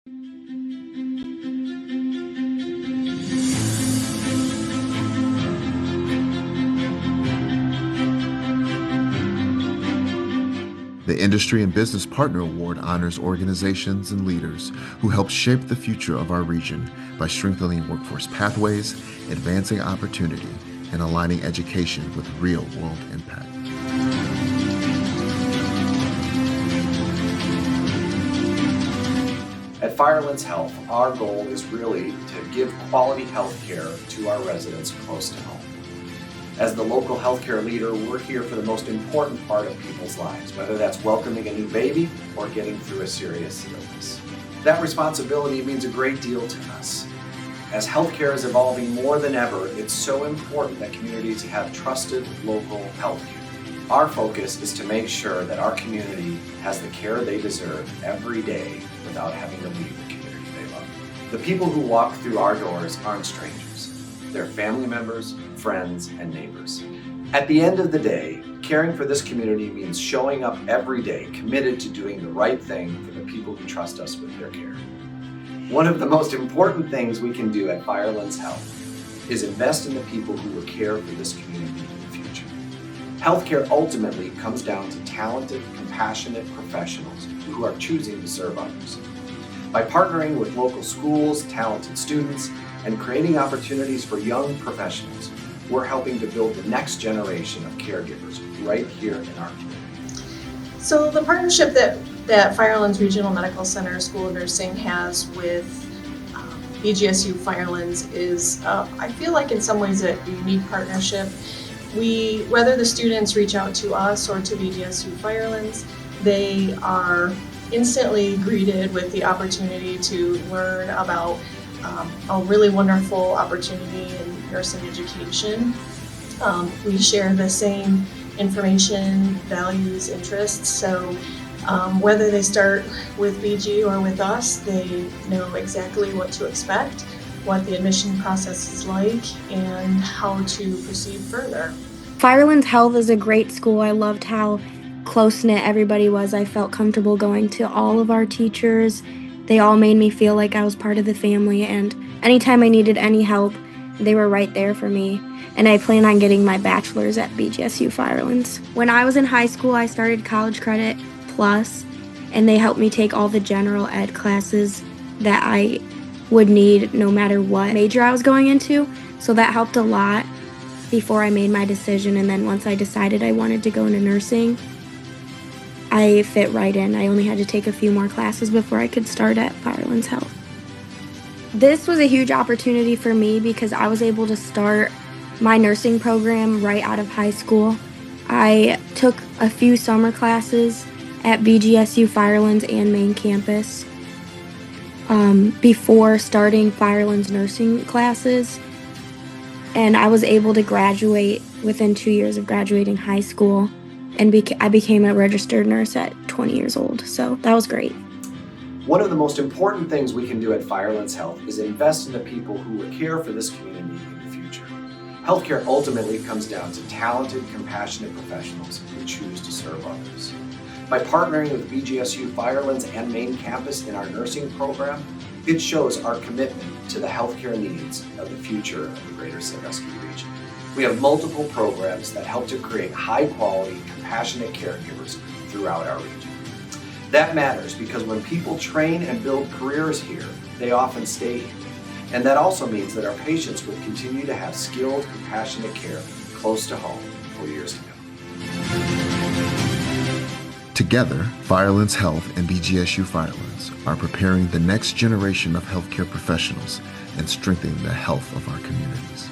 The Industry and Business Partner Award honors organizations and leaders who help shape the future of our region by strengthening workforce pathways, advancing opportunity, and aligning education with real-world impact. At Firelands Health, our goal is really to give quality health care to our residents close to home. As the local healthcare leader, we're here for the most important part of people's lives, whether that's welcoming a new baby or getting through a serious illness. That responsibility means a great deal to us. As healthcare is evolving more than ever, it's so important that communities have trusted local healthcare. Our focus is to make sure that our community has the care they deserve every day without having to leave the community they love. The people who walk through our doors aren't strangers. They're family members, friends, and neighbors. At the end of the day, caring for this community means showing up every day committed to doing the right thing for the people who trust us with their care. One of the most important things we can do at Firelands Health is invest in the people who will care for this community in the future. Healthcare ultimately comes down to talented, compassionate professionals who are choosing to serve others. By partnering with local schools, talented students, and creating opportunities for young professionals, we're helping to build the next generation of caregivers right here in our community. So the partnership that Firelands Regional Medical Center School of Nursing has with BGSU Firelands is, I feel like in some ways, a unique partnership. Whether the students reach out to us or to BGSU Firelands, they are instantly greeted with the opportunity to learn about a really wonderful opportunity in nursing education. We share the same information, values, interests, so whether they start with BG or with us, they know exactly what to expect, what the admission process is like, and how to proceed further. Firelands Health is a great school. I loved how close-knit everybody was. I felt comfortable going to all of our teachers. They all made me feel like I was part of the family, and anytime I needed any help, they were right there for me. And I plan on getting my bachelor's at BGSU Firelands. When I was in high school, I started College Credit Plus, and they helped me take all the general ed classes that I would need no matter what major I was going into. So that helped a lot before I made my decision. And then once I decided I wanted to go into nursing, I fit right in. I only had to take a few more classes before I could start at Firelands Health. This was a huge opportunity for me because I was able to start my nursing program right out of high school. I took a few summer classes at BGSU Firelands and main campus before starting Firelands nursing classes, and I was able to graduate within 2 years of graduating high school, and I became a registered nurse at 20 years old, so that was great. One of the most important things we can do at Firelands Health is invest in the people who will care for this community in the future. Healthcare ultimately comes down to talented, compassionate professionals who choose to serve others. By partnering with BGSU Firelands and main campus in our nursing program, it shows our commitment to the healthcare needs of the future of the greater Sandusky region. We have multiple programs that help to create high-quality, compassionate caregivers throughout our region. That matters because when people train and build careers here, they often stay here. And that also means that our patients will continue to have skilled, compassionate care close to home for years to come. Together, Firelands Health and BGSU Firelands are preparing the next generation of healthcare professionals and strengthening the health of our communities.